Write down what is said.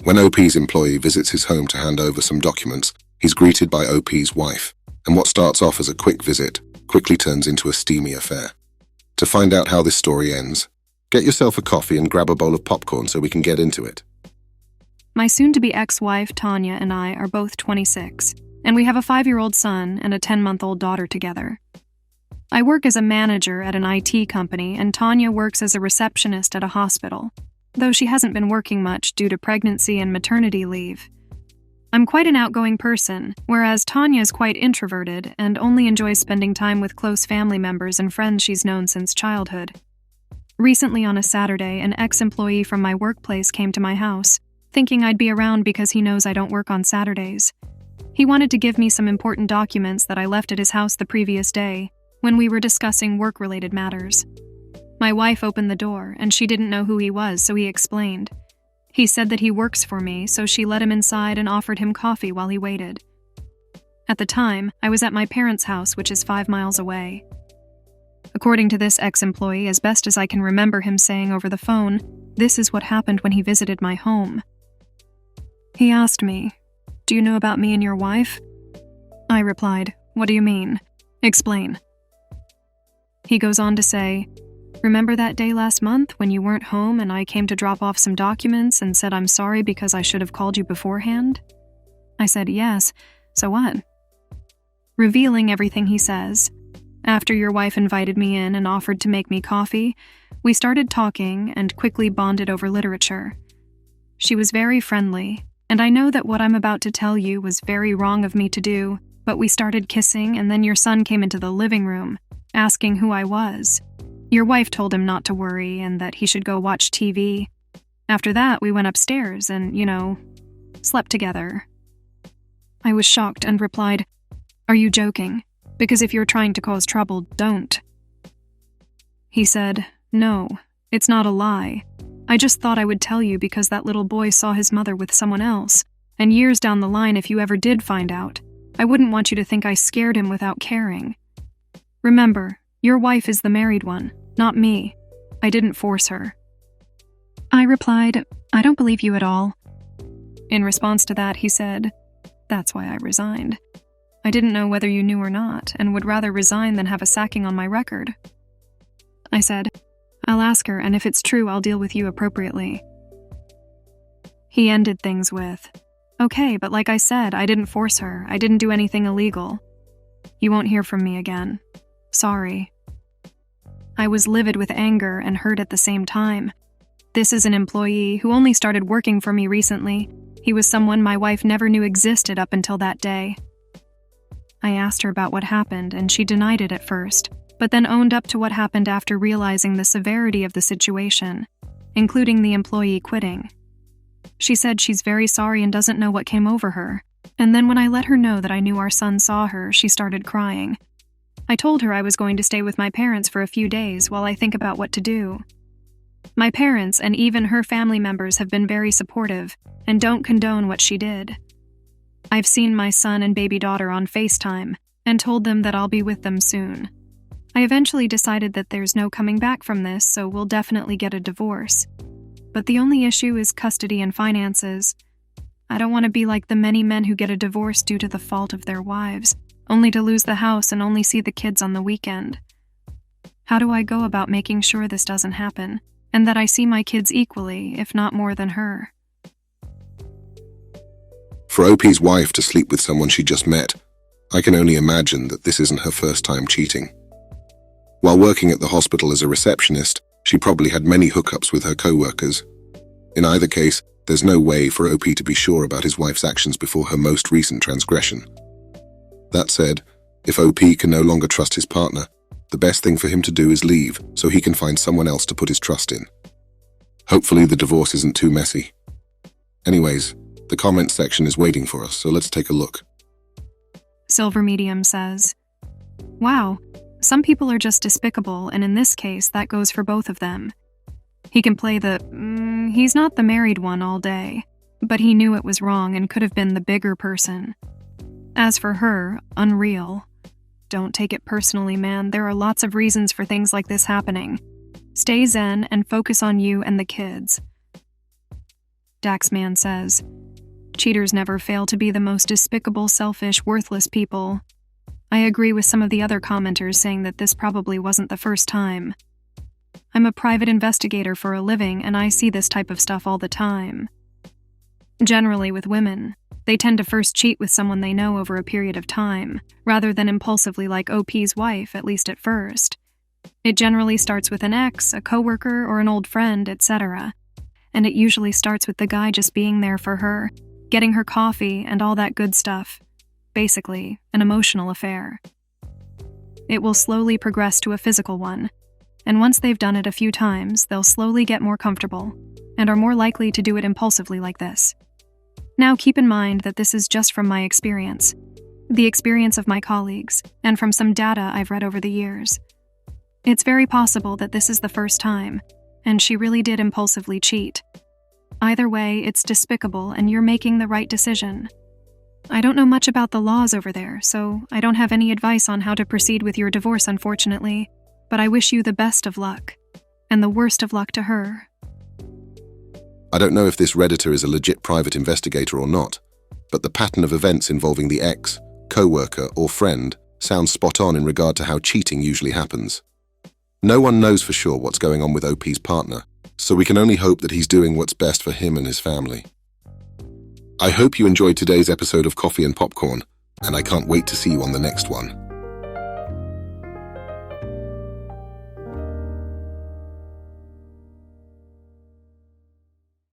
When OP's employee visits his home to hand over some documents, he's greeted by OP's wife, and what starts off as a quick visit quickly turns into a steamy affair. To find out how this story ends, get yourself a coffee and grab a bowl of popcorn so we can get into it. My soon-to-be ex-wife, Tanya, and I are both 26, and we have a 5-year-old son and a 10-month-old daughter together. I work as a manager at an IT company, and Tanya works as a receptionist at a hospital, though she hasn't been working much due to pregnancy and maternity leave. I'm quite an outgoing person, whereas Tanya is quite introverted and only enjoys spending time with close family members and friends she's known since childhood. Recently on a Saturday, an ex-employee from my workplace came to my house, thinking I'd be around because he knows I don't work on Saturdays. He wanted to give me some important documents that I left at his house the previous day when we were discussing work-related matters. My wife opened the door, and she didn't know who he was, so he explained. He said that he works for me, so she let him inside and offered him coffee while he waited. At the time, I was at my parents' house, which is 5 miles away. According to this ex-employee, as best as I can remember him saying over the phone, this is what happened when he visited my home. He asked me, "Do you know about me and your wife?" I replied, "What do you mean? Explain." He goes on to say, "Remember that day last month when you weren't home and I came to drop off some documents and said I'm sorry because I should have called you beforehand?" I said, "Yes, so what?" Revealing everything he says, after your wife invited me in and offered to make me coffee, we started talking and quickly bonded over literature. She was very friendly, and I know that what I'm about to tell you was very wrong of me to do, but we started kissing and then your son came into the living room, asking who I was. Your wife told him not to worry and that he should go watch TV. After that, we went upstairs and, slept together. I was shocked and replied, "Are you joking? Because if you're trying to cause trouble, don't." He said, "No, it's not a lie. I just thought I would tell you because that little boy saw his mother with someone else, and years down the line if you ever did find out, I wouldn't want you to think I scared him without caring. Remember, your wife is the married one, not me. I didn't force her." I replied, "I don't believe you at all." In response to that, he said, "That's why I resigned. I didn't know whether you knew or not, and would rather resign than have a sacking on my record." I said, "I'll ask her, and if it's true, I'll deal with you appropriately." He ended things with, "Okay, but like I said, I didn't force her. I didn't do anything illegal. You won't hear from me again. Sorry." I was livid with anger and hurt at the same time. This is an employee who only started working for me recently. He was someone my wife never knew existed up until that day. I asked her about what happened, and she denied it at first, but then owned up to what happened after realizing the severity of the situation, including the employee quitting. She said she's very sorry and doesn't know what came over her, and then when I let her know that I knew our son saw her, she started crying. I told her I was going to stay with my parents for a few days while I think about what to do. My parents and even her family members have been very supportive and don't condone what she did. I've seen my son and baby daughter on FaceTime and told them that I'll be with them soon. I eventually decided that there's no coming back from this, so we'll definitely get a divorce. But the only issue is custody and finances. I don't want to be like the many men who get a divorce due to the fault of their wives, only to lose the house and only see the kids on the weekend. How do I go about making sure this doesn't happen, and that I see my kids equally, if not more than her? For OP's wife to sleep with someone she just met, I can only imagine that this isn't her first time cheating. While working at the hospital as a receptionist, she probably had many hookups with her co-workers. In either case, there's no way for OP to be sure about his wife's actions before her most recent transgression. That said, if OP can no longer trust his partner, the best thing for him to do is leave so he can find someone else to put his trust in. Hopefully the divorce isn't too messy. Anyways, the comment section is waiting for us, so let's take a look. Silver Medium says, "Wow, some people are just despicable, and in this case, that goes for both of them. He can play the, he's not the married one all day, but he knew it was wrong and could have been the bigger person. As for her, unreal. Don't take it personally, man. There are lots of reasons for things like this happening. Stay zen and focus on you and the kids." Daxman says. Cheaters never fail to be the most despicable, selfish, worthless people. I agree with some of the other commenters saying that this probably wasn't the first time. I'm a private investigator for a living, and I see this type of stuff all the time. Generally with women, they tend to first cheat with someone they know over a period of time, rather than impulsively like OP's wife, at least at first. It generally starts with an ex, a coworker, or an old friend, etc. And it usually starts with the guy just being there for her, getting her coffee, and all that good stuff. Basically, an emotional affair. It will slowly progress to a physical one, and once they've done it a few times, they'll slowly get more comfortable, and are more likely to do it impulsively like this. Now keep in mind that this is just from my experience, the experience of my colleagues, and from some data I've read over the years. It's very possible that this is the first time, and she really did impulsively cheat. Either way, it's despicable, and you're making the right decision. I don't know much about the laws over there, so I don't have any advice on how to proceed with your divorce, unfortunately, but I wish you the best of luck, and the worst of luck to her. I don't know if this Redditor is a legit private investigator or not, but the pattern of events involving the ex, co-worker, or friend sounds spot on in regard to how cheating usually happens. No one knows for sure what's going on with OP's partner, so we can only hope that he's doing what's best for him and his family. I hope you enjoyed today's episode of Coffee and Popcorn, and I can't wait to see you on the next one.